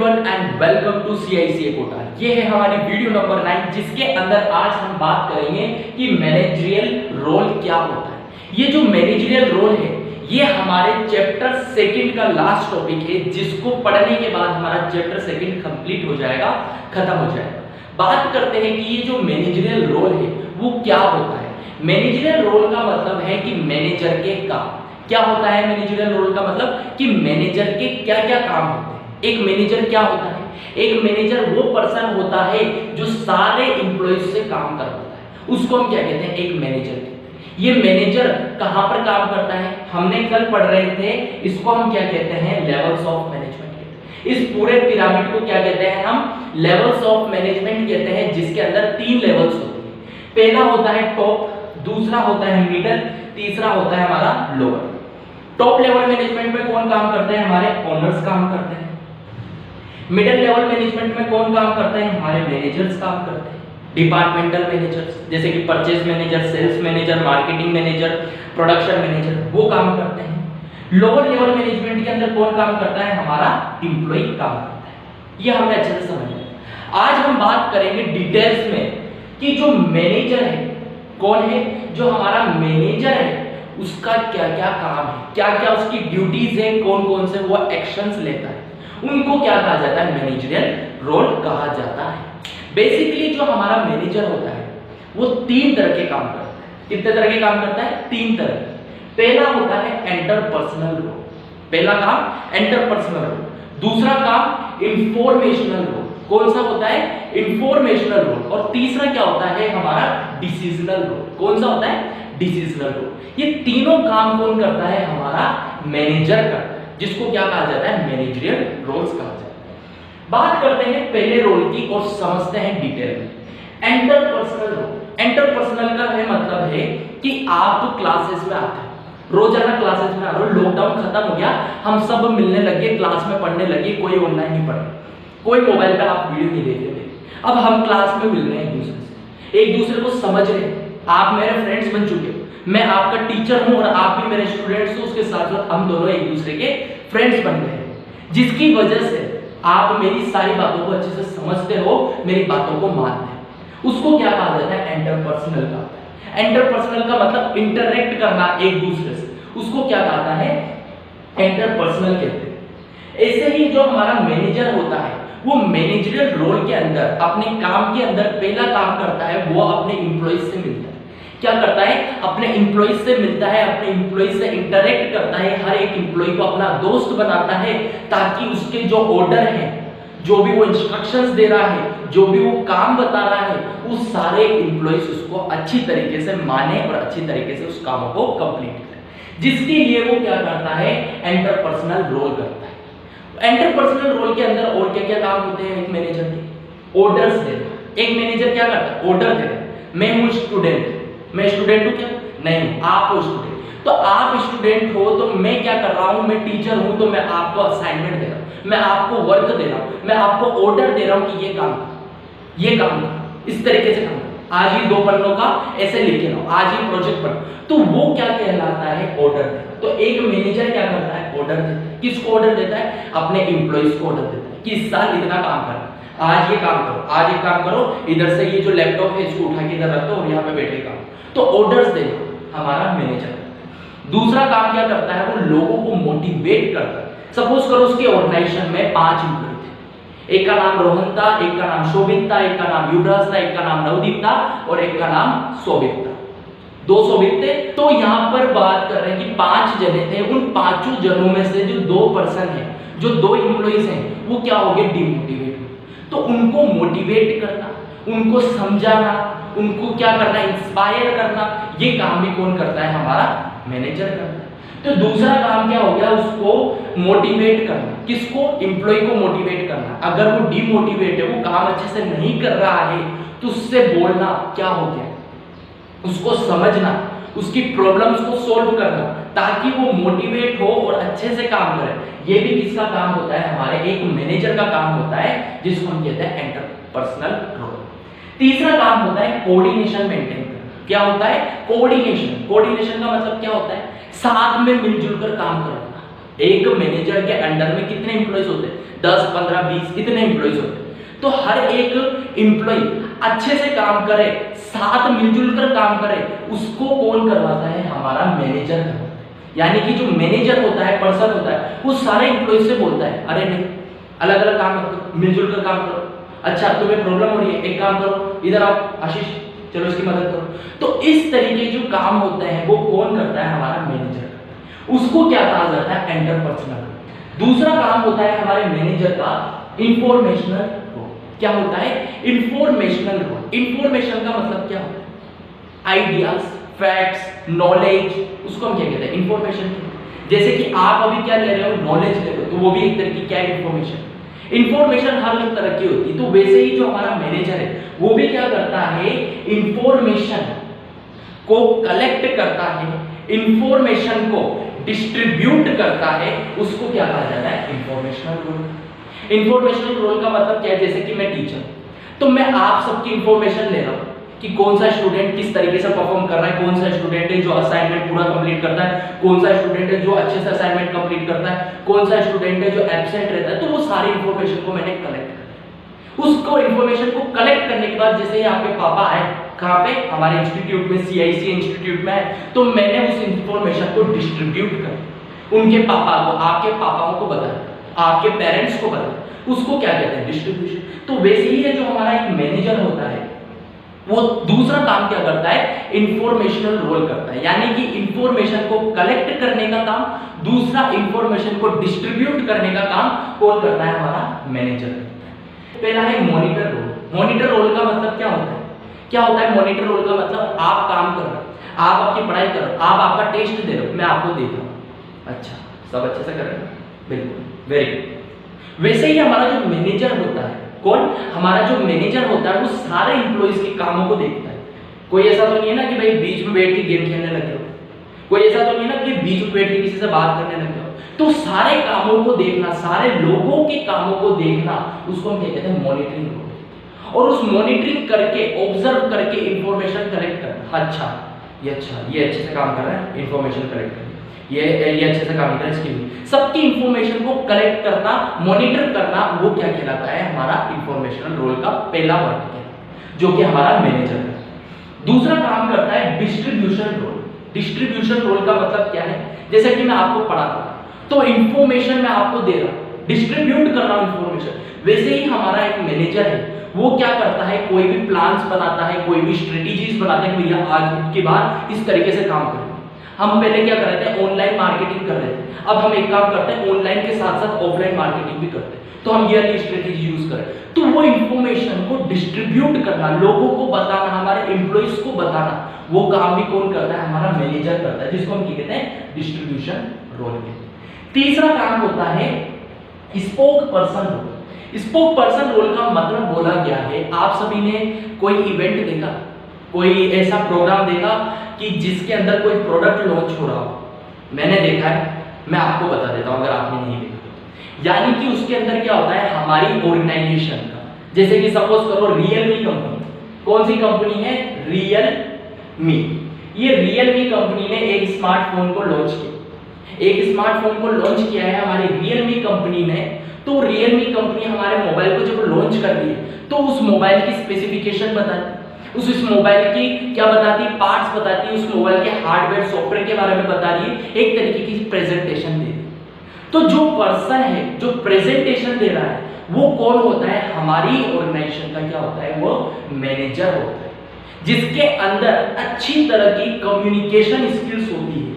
Everyone and welcome to CICA Kota. ये है हमारी वीडियो नंबर 9 जिसके अंदर आज हम बात करेंगे कि मैनेजरियल रोल क्या होता है। ये जो मैनेजरियल रोल है ये हमारे चैप्टर सेकंड का लास्ट टॉपिक है, जिसको पढ़ने के बाद हमारा चैप्टर सेकंड कंप्लीट हो जाएगा, खत्म हो जाएगा। बात करते हैं कि ये जो मैनेजरियल रोल है वो क्या होता है। मैनेजरियल रोल का मतलब है कि मैनेजर के काम क्या होता है। मैनेजरियल रोल का मतलब कि मैनेजर के क्या क्या काम होते हैं। एक मैनेजर क्या होता है? एक मैनेजर वो पर्सन होता है जो सारे एम्प्लॉइज से काम करवाता है, उसको हम क्या कहते हैं? एक मैनेजर। ये मैनेजर कहां पर काम करता है? हमने कल पढ़ रहे थे, इसको हम क्या कहते हैं? Levels of management. इस पूरे पिरामिड को क्या कहते हैं? हम लेवल्स ऑफ मैनेजमेंट कहते हैं, जिसके अंदर 3 लेवल्स होते हैं। पहला होता है टॉप, दूसरा होता है मिडिल, तीसरा होता है हमारा लोअर। टॉप लेवल मैनेजमेंट में कौन काम करते हैं? हमारे ओनर्स काम करते हैं। मिडिल लेवल मैनेजमेंट में कौन काम करते हैं? हमारे मैनेजर्स काम करते हैं। डिपार्टमेंटल मैनेजर्स जैसे कि purchase manager, sales manager, marketing manager, production manager, वो काम करते हैं। लोअर लेवल मैनेजमेंट के अंदर कौन काम करता है? हमारा एम्प्लॉय काम करता है। ये हमें अच्छे से समझना। आज हम बात करेंगे डिटेल्स में कि जो मैनेजर है कौन है, जो हमारा मैनेजर है उसका क्या क्या काम है, क्या क्या उसकी ड्यूटीज है, कौन कौन से वो एक्शंस लेता है, उनको क्या कहा जाता है? मैनेजरियल रोल कहा जाता है। बेसिकली जो हमारा मैनेजर होता है वो 3 तरह के काम करता है। कितने तरह के काम करता है? 3 तरह। पहला होता है इंटरपर्सनल रोल। पहला काम इंटरपर्सनल रोल। दूसरा काम इंफॉर्मेशनल रोल। कौन सा होता है? Informational role. और तीसरा क्या होता है? हमारा डिसीजनल रोल। कौन सा होता है? Decisional role. ये तीनों काम कौन करता है? हमारा मैनेजर करता है, जिसको क्या कहा जाता है? मैनेजरियल रोल्स कहा जाता है। बात करते हैं पहले रोल की और समझते हैं डिटेल में। Interpersonal role. इंटरपर्सनल का मतलब है कि आप क्लासेस में आते हैं, रोजाना क्लासेस में आ रहे हो, लॉकडाउन खत्म हो गया, हम सब मिलने लगे, क्लास में पढ़ने लगे, कोई ऑनलाइन नहीं पढ़, कोई मोबाइल पे आप वीडियो नहीं देख रहे थे। अब हम क्लास में मिल रहे हैं, एक दूसरे को समझ रहे हैं। आप मेरे फ्रेंड्स बन चुके हो, मैं आपका टीचर हूं और आप भी मेरे स्टूडेंट्स हो। उसके साथ साथ हम दोनों एक दूसरे के फ्रेंड्स बन गए हैं, जिसकी वजह से आप मेरी सारी बातों को अच्छे से समझते हो, मेरी बातों को मानते हैं। उसको क्या कहा जाता है? इंटरपर्सनल का। इंटरपर्सनल का मतलब इंटरेक्ट करना एक दूसरे से, उसको क्या कहता है? इंटरपर्सनल कहते हैं। ऐसे ही जो हमारा मैनेजर होता है वो मैनेजरियल रोल के अंदर अपने काम के अंदर पहला काम करता है, वो अपने एम्प्लॉइज से मिलता है। क्या करता है? अपने एम्प्लॉइज से मिलता है, अपने एम्प्लॉइज से इंटरेक्ट करता है, हर एक एम्प्लॉय को अपना दोस्त बनाता है, ताकि उसके जो ऑर्डर हैं, जो भी वो इंस्ट्रक्शंस दे रहा है, जो भी वो काम बता रहा है, उस सारे एम्प्लॉइज उसको अच्छी तरीके से माने और अच्छी तरीके से उस कामों को कंप्लीट करें, जिसके लिए वो क्या करता है? इंटरपर्सनल रोल करता है। इंटरपर्सनल रोल के अंदर और क्या क्या काम होते हैं एक मैनेजर के? ऑर्डर्स देना। एक मैनेजर क्या करता है? ऑर्डर देना। मैं हूं स्टूडेंट, मैं स्टूडेंट हूं क्या? नहीं, आप हो स्टूडेंट। तो आप स्टूडेंट हो तो मैं क्या कर रहा हूं? मैं टीचर हूं तो मैं आपको असाइनमेंट दे रहा हूं, मैं आपको वर्क दे रहा हूं, मैं आपको ऑर्डर दे रहा हूं कि ये काम कर, ये काम कर, इस तरीके से काम कर, आज ही 2 पन्नों का ऐसे लिख के लाओ, आज ही प्रोजेक्ट पर। तो वो क्या कहलाता है? ऑर्डर देना। तो एक मैनेजर क्या करता है? ऑर्डर देता है। किसको ऑर्डर देता है? अपने एम्प्लॉइज को ऑर्डर देता है कि इस साल इतना काम करना, आज ये काम करो, आज ये काम करो, इधर से ये जो लैपटॉप है इसको उठा के इधर रख दो और यहाँ पे बैठे काम। तो ऑर्डर्स देना हमारा मैनेजर। दूसरा काम क्या करता है? वो लोगों को मोटिवेट करता है। सपोज करो उसके ऑर्गेनाइजेशन में 5 एम्प्लॉय थे, एक का नाम रोहन था, एक का नाम शोभित था, एक का नाम युवराज था, एक का नाम नवदीप था और एक का नाम शोभित था। 2 शोभित थे। तो यहाँ पर बात कर रहे हैं कि 5 जने थे, उन 5 जनों में से जो 2 पर्सन है, जो 2 एम्प्लॉइज हैं, वो क्या हो गए? डिमोटिवेट। तो उनको मोटिवेट करना, उनको समझाना, उनको क्या करना? इंस्पायर करना, ये काम भी कौन करता है? हमारा मैनेजर करता है। तो दूसरा काम क्या हो गया? उसको मोटिवेट करना। किसको? एम्प्लॉय को मोटिवेट करना। अगर वो डिमोटिवेट है, वो काम अच्छे से नहीं कर रहा है, तो उससे बोलना क्या हो गया? उसको समझना, उसकी प्रॉब्लम्स को सॉल्व करना, ताकि वो मोटिवेट हो और अच्छे से काम करे। ये भी किसका काम होता है? हमारे एक मैनेजर का काम होता है, जिसको हम कहते हैं इंटरपर्सनल रोल। तीसरा काम होता है कोऑर्डिनेशन मेंटेन करना। क्या होता है? कोऑर्डिनेशन। कोऑर्डिनेशन का मतलब क्या होता है? साथ में मिलजुल कर काम करना। एक मैनेजर के अंडर में कितने एम्प्लॉइज होते हैं? 10, 15, 20 इतने एम्प्लॉइज होते हैं। तो हर एक एम्प्लॉय अच्छे से काम करे, साथ मिलजुल कर काम करे, उसको कौन करवाता है? हमारा मैनेजर करवाता है। यानी कि जो मैनेजर होता है, पर्सन होता है, वो सारे एम्प्लॉइज से बोलता है, अरे नहीं, अलग अलग काम करो, मिलजुल कर काम करो। अच्छा, तुम्हें प्रॉब्लम हो रही है, एक काम करो, इधर आओ आशीष, चलो इसकी मदद करो। तो इस तरीके जो काम होते हैं वो कौन करता है? हमारा मैनेजर। उसको क्या कहा जाता है? इंटरपर्सनल। दूसरा काम होता है हमारे मैनेजर का इंफॉर्मेशनल रोल। क्या होता है? Informational role. इंफॉर्मेशन का मतलब क्या होता है? आइडियाज, फैक्ट्स, नॉलेज, उसको हम क्या कहते हैं? इंफॉर्मेशन। जैसे कि आप अभी क्या ले रहे हो? नॉलेज ले रहे हो, तो वो भी एक तरह की क्या है? इंफॉर्मेशन। इंफॉर्मेशन हर एक तरह की होती है, तो वैसे ही जो हमारा मैनेजर है वो भी क्या करता है? इंफॉर्मेशन को कलेक्ट करता है, इंफॉर्मेशन को डिस्ट्रीब्यूट करता है, उसको क्या कहा जाता है? Informational role. इंफॉर्मेशनल रोल का मतलब क्या है? जैसे कि मैं टीचर, तो मैं आप सबकी इंफॉर्मेशन ले रहा हूं कि कौन सा स्टूडेंट किस तरीके से परफॉर्म कर रहा है, कौन सा स्टूडेंट है जो असाइनमेंट पूरा कंप्लीट करता है, कौन सा स्टूडेंट है जो अच्छे से असाइनमेंट कंप्लीट करता है, कौन सा स्टूडेंट है जो एब्सेंट रहता है। तो वो सारी इंफॉर्मेशन को मैंने कलेक्ट कर, उसको इंफॉर्मेशन को कलेक्ट करने के बाद जैसे ही आपके पापा आए, कहाँ पे? हमारे इंस्टीट्यूट में, CIC इंस्टीट्यूट में है, तो मैंने उस इंफॉर्मेशन को डिस्ट्रीब्यूट कर उनके पापा को, आपके पापाओं को बताया, आपके पेरेंट्स को बताया, उसको क्या कहते हैं? डिस्ट्रीब्यूशन। तो वैसे ही है जो हमारा एक मैनेजर होता है, वो दूसरा काम क्या करता है? इंफॉर्मेशनल रोल करता है। यानी कि इंफॉर्मेशन को कलेक्ट करने का काम, दूसरा इंफॉर्मेशन को डिस्ट्रीब्यूट करने का काम कौन करता है? हमारा मैनेजर। पहला है मॉनिटर रोल। मॉनिटर रोल का मतलब क्या होता है? क्या होता है मॉनिटर रोल का मतलब? आप काम कर रहे हो, आप आपकी पढ़ाई कर रहे हो, आप आपका टेस्ट दे रहे हो, मैं आपको देख रहा हूं, अच्छा सब अच्छे से कर रहे हैं, बिल्कुल, वेरी गुड। वैसे ही हमारा जो मैनेजर होता है, कौन? हमारा जो मैनेजर होता है वो सारे एम्प्लॉइज के कामों को देखता है। कोई ऐसा तो नहीं है ना कि भाई बीच में बैठ के गेम खेलने लगे हो, कोई ऐसा तो नहीं है ना कि बीच में बैठ के किसी से बात करने लगे हो। तो सारे कामों को देखना, सारे लोगों के कामों को देखना, उसको हम क्या कहते हैं? Monitoring role. और उस मॉनिटरिंग करके, ऑब्जर्व करके इंफॉर्मेशन कलेक्ट करना। अच्छा ये अच्छे से काम कर रहा है, इंफॉर्मेशन कलेक्ट करना, ये अच्छे से काम कर रहा है, इसकी सबकी इंफॉर्मेशन को कलेक्ट करना, मॉनिटर करना, वो क्या कहलाता है? हमारा इंफॉर्मेशनल रोल का पहला वर्ग है, जो कि हमारा मैनेजर है। दूसरा काम करता है डिस्ट्रीब्यूशन रोल। डिस्ट्रीब्यूशन रोल का मतलब क्या है? जैसे कि मैं आपको पढ़ाता हूं, तो इंफॉर्मेशन मैं आपको दे रहा हूं, डिस्ट्रीब्यूट कर रहा हूं इंफॉर्मेशन। वैसे ही हमारा एक मैनेजर है, वो क्या करता है? कोई भी प्लान्स बनाता है, कोई भी स्ट्रेटेजीज बनाता है कि भैया आज के बाद इस तरीके से काम करें। हम पहले क्या कर रहे थे? ऑनलाइन मार्केटिंग कर रहे थे, अब हम एक काम करते हैं, ऑनलाइन के साथ साथ ऑफलाइन मार्केटिंग भी करते हैं, तो हम ये वाली स्ट्रेटेजी यूज करें। तो वो इंफॉर्मेशन को डिस्ट्रीब्यूट करना, लोगों को बताना, हमारे एम्प्लॉइज को बताना, वो काम भी कौन करता है? हमारा मैनेजर करता है, जिसको हम क्या कहते हैं? डिस्ट्रीब्यूशन रोल कहते हैं। तीसरा काम होता है spoke person role. Spoke person role का मतलब बोला गया है, आप सभी ने कोई इवेंट देखा, कोई ऐसा प्रोग्राम देखा कि जिसके अंदर कोई प्रोडक्ट लॉन्च हो रहा हो? मैंने देखा है, मैं आपको बता देता हूं अगर आपने नहीं देखा। यानी कि उसके अंदर क्या होता है? हमारी ऑर्गेनाइजेशन का, जैसे कि सपोज करो रियलमी कंपनी, कौन सी कंपनी है? रियलमी। ये रियलमी कंपनी ने एक स्मार्टफोन को लॉन्च किया, एक स्मार्टफोन को लॉन्च किया है हमारी रियलमी कंपनी ने। तो रियलमी कंपनी हमारे मोबाइल को जब लॉन्च कर दी तो उस मोबाइल की स्पेसिफिकेशन बताती, उस मोबाइल की क्या बताती? पार्ट्स बताती, उस मोबाइल के हार्डवेयर सॉफ्टवेयर के बारे में बता रही है, एक तरीके की प्रेजेंटेशन दे रही। तो जो पर्सन है जो प्रेजेंटेशन दे रहा है वो कौन होता है? हमारी ऑर्गेनाइजेशन का क्या होता है? वो मैनेजर होता है, जिसके अंदर अच्छी तरह की कम्युनिकेशन स्किल्स होती है।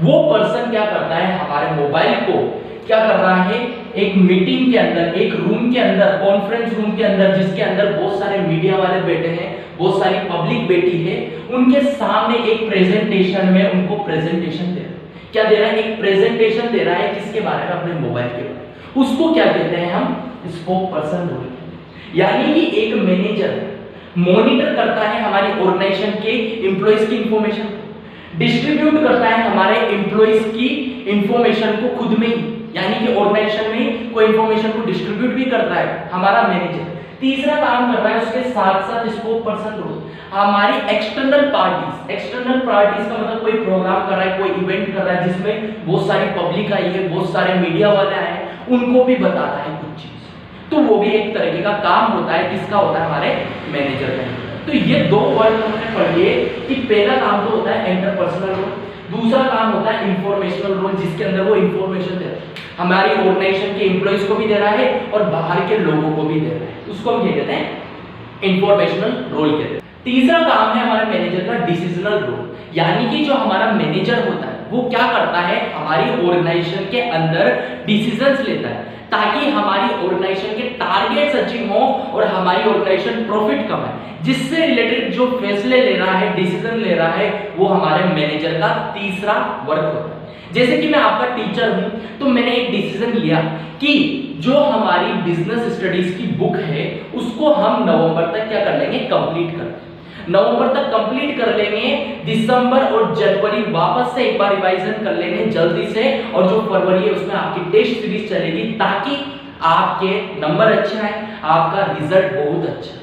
वो पर्सन क्या करता है? हमारे मोबाइल को क्या कर रहा है? एक मीटिंग के अंदर, एक रूम के अंदर, कॉन्फ्रेंस रूम के अंदर, जिसके अंदर बहुत सारे मीडिया वाले बैठे हैं, बहुत सारी पब्लिक बैठी है, उनके सामने एक प्रेजेंटेशन में उनको प्रेजेंटेशन दे रहा है। क्या दे रहा है? एक प्रेजेंटेशन दे रहा है, किसके बारे में? अपने मोबाइल के बारे में। उसको क्या कहते हैं हम? स्पोक पर्सन बोलते हैं। यानी कि एक मैनेजर मॉनिटर करता है हमारी ऑर्गेनाइजेशन के एम्प्लॉइज की इंफॉर्मेशन, डिस्ट्रीब्यूट करता है हमारे एम्प्लॉइज की इंफॉर्मेशन को खुद में ही, यानी कि ऑर्गेनाइजेशन में कोई इंफॉर्मेशन को डिस्ट्रीब्यूट भी करता है हमारा मैनेजर। तीसरा काम कर रहा है उसके साथ साथ स्पोक पर्सन रोल, हमारी एक्सटर्नल पार्टीज का मतलब कोई प्रोग्राम कर रहा है, कोई इवेंट कर रहा है जिसमें बहुत सारी पब्लिक आई है, बहुत सारे मीडिया वाले आए हैं, उनको भी बता रहा है कुछ चीज, तो वो भी एक तरीके का काम होता है, किसका होता है, हमारे मैनेजर का। तो ये दो वर्ड हमने पढ़ लिए कि पहला काम तो होता है इंटरपर्सनल रोल, दूसरा काम होता है इंफॉर्मेशनल रोल, जिसके अंदर वो इंफॉर्मेशन दे रहा है, हमारी ऑर्गेनाइजेशन के एम्प्लॉइज को भी दे रहा है और बाहर के लोगों को भी दे रहा है, उसको हम क्या कहते हैं, इंफॉर्मेशनल रोल कहते हैं। तीसरा काम है हमारे मैनेजर का डिसीजनल रोल, यानी कि जो हमारा मैनेजर होता है वो क्या करता है, हमारी ऑर्गेनाइजेशन के अंदर डिसीजंस लेता है ताकि हमारी ऑर्गेनाइजेशन के टारगेट्स अचीव हो और हमारी ऑर्गेनाइजेशन प्रॉफिट कमाए, जिससे रिलेटेड जो फैसले ले रहा है, डिसीजन ले रहा है, वो हमारे मैनेजर का तीसरा वर्क होता है। जैसे कि मैं आपका टीचर हूं, तो मैंने एक डिसीजन लिया कि जो हमारी बिजनेस स्टडीज की बुक है उसको हम नवंबर तक क्या कर लेंगे, कंप्लीट कर, नवंबर तक कंप्लीट कर लेंगे, दिसंबर और जनवरी वापस से एक बार रिवाइजन कर लेंगे जल्दी से, और जो फरवरी है उसमें आपकी टेस्ट सीरीज चलेगी ताकि आपके नंबर अच्छे आए, आपका रिजल्ट बहुत अच्छा है।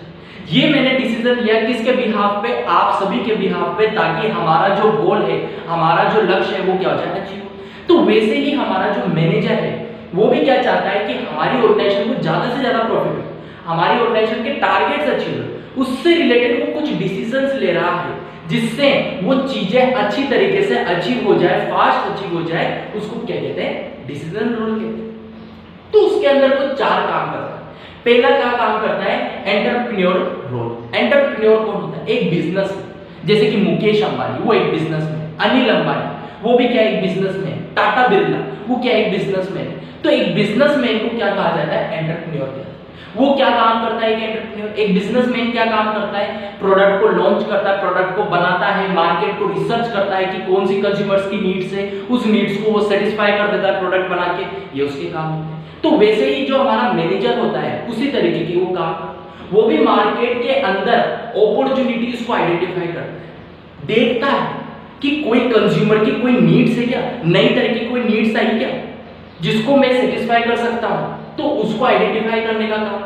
ये मैंने डिसीजन लिया किसके बिहाफ पे, आप सभी के बिहाफ पे, ताकि हमारा जो गोल है, हमारा जो लक्ष्य है वो क्या हो जाए, अचीव। तो वैसे ही हमारा जो मैनेजर है वो भी क्या चाहता है कि हमारी ऑर्गेनाइजेशन को ज्यादा से ज्यादा प्रॉफिट हो, हमारी ऑर्गेनाइजेशन के टारगेट्स अचीव हो, उससे रिलेटेड वो कुछ डिसीजंस ले रहा है जिससे वो चीजें अच्छी तरीके से अचीव हो जाए, फास्ट अचीव हो जाए, उसको क्या कहते हैं, डिसीजन रोल कहते हैं। तो उसके अंदर वो चार काम करता है। पहला क्या काम करता है, एंटरप्रेन्योर रोल। एंटरप्रेन्योर कौन होता है, एक बिजनेस, जैसे कि मुकेश अंबानी वो एक बिजनेसमैन, अनिल अंबानी वो भी क्या एक बिजनेसमैन, टाटा बिरला वो क्या एक बिजनेसमैन। तो एक बिजनेसमैन को क्या कहा जाता है, एंटरप्रेन्योर कहते हैं। वो क्या काम करता है, एक बिजनेसमैन क्या काम करता है, प्रोडक्ट को लॉन्च करता है, प्रोडक्ट को बनाता है, मार्केट को रिसर्च करता है कि कौन सी कंज्यूमर्स की नीड्स है, उस नीड्स को वो सेटिस्फाई कर देता है प्रोडक्ट बना के, ये उसके काम होते हैं। तो वैसे ही जो हमारा मैनेजर होता है उसी तरीके की वो काम, वो भी मार्केट के अंदर अपॉर्चुनिटीज को आइडेंटिफाई करता है, देखता है कि कोई कंज्यूमर की कोई नीड्स है क्या, नई तरह की कोई नीड्स आई क्या जिसको मैं सेटिस्फाई कर सकता हूं, तो उसको आइडेंटिफाई करने का काम।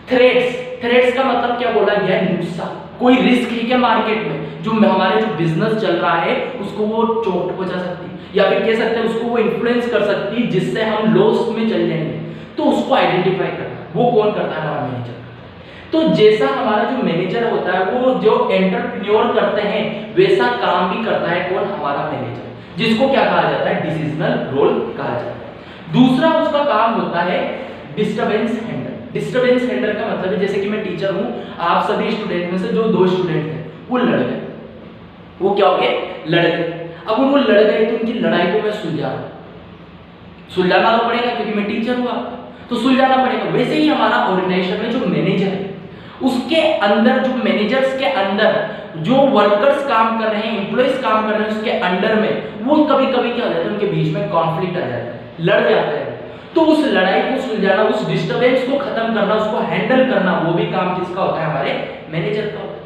थ्रेट्स का मतलब क्या बोला गया है, नुकसान, कोई रिस्क है क्या मार्केट में जो हमारे जो बिजनेस चल रहा है उसको वो चोट पहुंचा सकती है, या फिर कह सकते हैं उसको वो इन्फ्लुएंस कर सकती है जिससे हम लॉस में चल जाएंगे, तो उसको आइडेंटिफाई करना वो कौन करता है, हमारा मैनेजर। तो जैसा हमारा जो मैनेजर होता है वो जो एंटरप्रेन्योर करते हैं वैसा काम भी करता है कौन, हमारा मैनेजर, जिसको क्या कहा जाता है, डिसीजनल रोल कहा जाता है। दूसरा उसका काम होता है डिस्टरबेंस हैंडल। डिस्टरबेंस हैंडल का मतलब है, जैसे कि मैं टीचर हूं, आप सभी स्टूडेंट में से जो दो स्टूडेंट हैं वो लड़ गए, वो क्या हो गए, लड़ गए। अब वो लड़ गए तो उनकी लड़ाई को मैं सुलझाना तो पड़ेगा क्योंकि मैं टीचर हूं आपका, तो सुलझाना पड़ेगा। वैसे ही हमारा ऑर्गेनाइजेशन में जो मैनेजर है उसके अंदर, जो मैनेजर्स के अंदर जो वर्कर्स काम कर रहे हैं, एम्प्लॉइज काम कर रहे हैं उसके अंडर में, वो कभी कभी क्या हो जाता है, उनके बीच में कॉन्फ्लिक्ट आ जाता है, लड़ जाते हैं। तो उस लड़ाई को सुलझाना, उस डिस्टर्बेंस को खत्म करना, उसको हैंडल करना, वो भी काम किसका होता है, हमारे मैनेजर का होता है।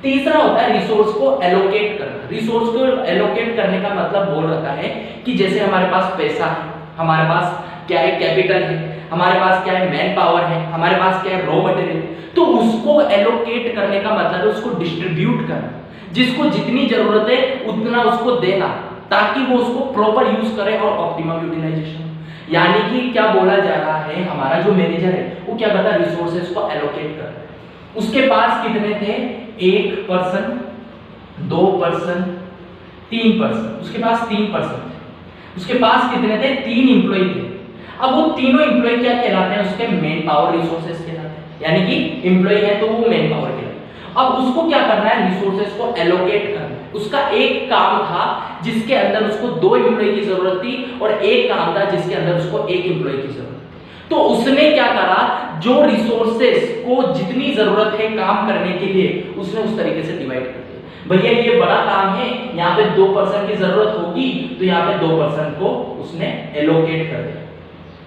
तीसरा होता है रिसोर्स को एलोकेट करना। रिसोर्स को एलोकेट करने का मतलब बोल रखा है कि जैसे हमारे पास पैसा है, हमारे पास क्या है, कैपिटल है, हमारे पास क्या है, मैन पावर है, हमारे पास क्या है, रॉ मटेरियल, तो उसको एलोकेट करने का मतलब है उसको डिस्ट्रीब्यूट करना, जिसको जितनी जरूरत है उतना उसको देना ताकि वो उसको प्रॉपर यूज करे और ऑप्टिमम यूटिलाइजेशन। यानी कि क्या बोला जा रहा है, हमारा जो मैनेजर है वो क्या करता है, रिसोर्सेज को एलोकेट करता है। उसके पास कितने थे, 1 पर्सन, 2 पर्सन, 3 पर्सन, उसके पास 3 पर्सन थे। उसके पास कितने थे, 3 एम्प्लॉय थे। अब वो तीनों एम्प्लॉय क्या कहलाते हैं, उसके मेन पावर रिसोर्सेज कहलाते हैं, यानी कि एम्प्लॉय है तो वो मेन पावर कहलाते हैं। अब उसको क्या करना है, रिसोर्सेज को एलोकेट करना है। उसका एक काम था जिसके अंदर उसको 2 एम्प्लॉय की जरूरत थी और एक काम था जिसके अंदर उसको 1 एम्प्लॉय की जरूरत थी। तो उसने क्या करा, जो रिसोर्सेज को जितनी जरूरत है काम करने के लिए उसने उस तरीके से डिवाइड कर दिया। भैया ये बड़ा काम है, यहाँ पे 2 पर्सन की जरूरत होगी तो यहाँ पे 2 पर्सन को उसने एलोकेट कर दिया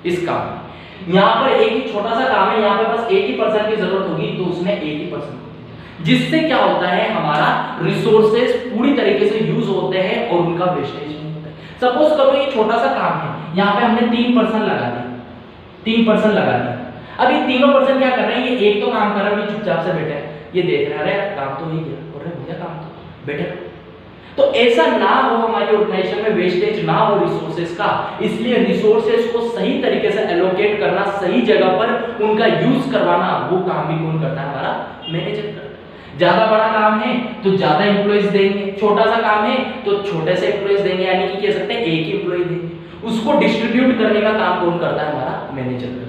इस काम में। यहाँ पर एक ही छोटा सा काम है, यहाँ पे बस 1 ही पर्सन की जरूरत होगी तो उसने 1 ही पर्सन को, जिससे क्या होता है, हमारा रिसोर्सेज पूरी तरीके से यूज होते हैं और उनका वेस्टेज नहीं होता है। सपोज करो ये छोटा सा काम है, यहाँ पे हमने 3 पर्सन लगा दिए, 3 पर्सन लगा दिए। अब ये तीनों पर्सन क्या कर रहे हैं, ये एक तो काम कर रहा है, चुपचाप से बैठे हैं, ये देख रहे हैं, अरे काम तो ही गया और हो गया काम, तो बैठे। तो ऐसा ना हो, हमारी ऑर्गेनाइजेशन में वेस्टेज ना हो रिसोर्सेज का, इसलिए रिसोर्सेज को सही तरीके से एलोकेट करना, सही जगह पर उनका यूज करवाना, वो काम भी कौन करता है, हमारा मैनेजर करता है। ज्यादा बड़ा काम है तो ज्यादा एम्प्लॉइज देंगे, छोटा सा काम है तो छोटे से एम्प्लॉइज देंगे, यानी कि कह सकते हैं एक ही एम्प्लॉय देंगे। उसको डिस्ट्रीब्यूट करने का काम कौन करता है, हमारा मैनेजर करता है।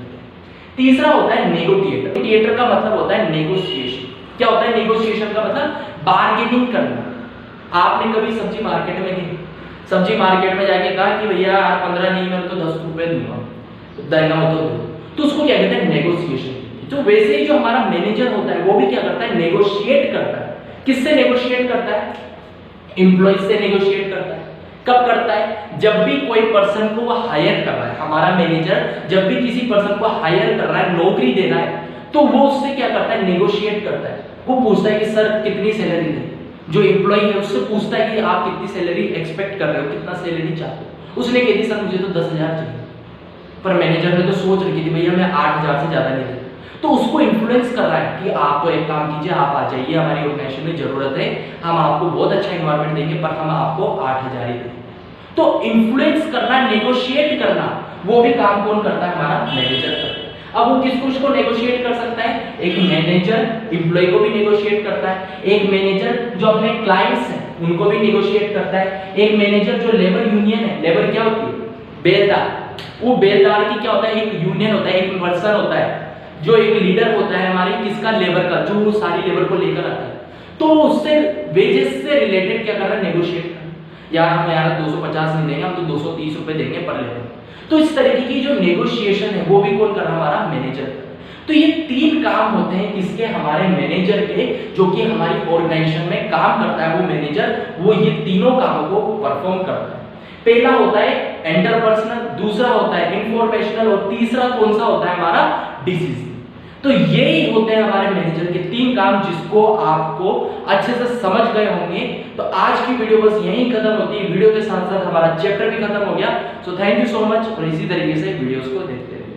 तीसरा होता है नेगोटिएटर। नेगोटिएटर का मतलब होता है नेगोशिएशन। क्या होता है नेगोशिएशन का मतलब, बार्गेनिंग करना। आपने कभी सब्जी मार्केट में गए, सब्जी मार्केट में जाके कहा कि भैया 15 नहीं, मैं तो 10 रुपए दूंगा, देना हो तो दो, तो उसको क्या कहते हैं, नेगोशिएशन। तो वैसे ही जो हमारा मैनेजर होता है वो भी क्या करता है, नेगोशिएट करता है। किससे नेगोशिएट करता है, एम्प्लॉइज से नेगोशिएट करता है। कब करता है, जब भी कोई पर्सन को वो हायर कर रहा है, हमारा मैनेजर जब भी किसी पर्सन को हायर कर रहा है, नौकरी देना है, तो वो उससे क्या करता है, नेगोशिएट करता है। वो पूछता है कि सर कितनी सैलरी दें, जो एम्प्लॉय है उससे पूछता है कि आप कितनी सैलरी एक्सपेक्ट कर रहे हो, कितना सैलरी चाहते हो। उसने कह दी सर मुझे तो 10,000 चाहिए, पर मैनेजर ने तो सोच रखी थी भैया मैं 8,000 से ज्यादा नहीं देता। तो उसको इन्फ्लुएंस कर रहा है कि आप तो एक काम कीजिए, आप आ जाइए, हमारी ऑर्गेनाइजेशन में जरूरत है, हम आपको बहुत अच्छा एनवायरनमेंट देंगे, पर हम आपको 8,000 ही देंगे। तो इन्फ्लुएंस करना, नेगोशिएट करना, वो भी काम कौन करता है, हमारा मैनेजर करता है। अब वो किसको नेगोशिएट कर सकता है, एक मैनेजर एम्प्लॉय को भी नेगोशिएट करता है, एक मैनेजर जो अपने क्लाइंट्स हैं उनको भी नेगोशिएट करता है, एक मैनेजर जो लेबर यूनियन है, लेबर क्या होती है, बेलदार, वो बेलदार की क्या होता है, एक यूनियन होता है, एक पर्सन होता है जो एक लीडर होता है हमारी किसका, लेबर का, जो वो सारी लेबर को लेकर आता है। तो उससे वेजेस से रिलेटेड क्या करना, नेगोशिएट करना, यार हम यार 250 नहीं देंगे, हम तो 230 रुपए देंगे पर लेबर। तो इस तरीके की जो नेगोशिएशन है वो भी कौन कर रहा है, हमारा मैनेजर। तो ये तीन काम होते हैं किसके, हमारे मैनेजर के, जो कि हमारी ऑर्गेनाइजेशन में काम करता है वो मैनेजर, वो ये तीनों कामों को परफॉर्म करता है। पहला होता है इंटरपर्सनल, दूसरा होता है इंफॉर्मेशनल, और तीसरा कौन सा होता है, हमारा डिसीजन। तो यही होते हैं हमारे मैनेजर के तीन काम, जिसको आपको अच्छे से समझ गए होंगे। तो आज की वीडियो बस यहीं खत्म होती है। वीडियो के साथ साथ हमारा चैप्टर भी खत्म हो गया। So thank you so much, और इसी तरीके से वीडियोस को देखते रहिए।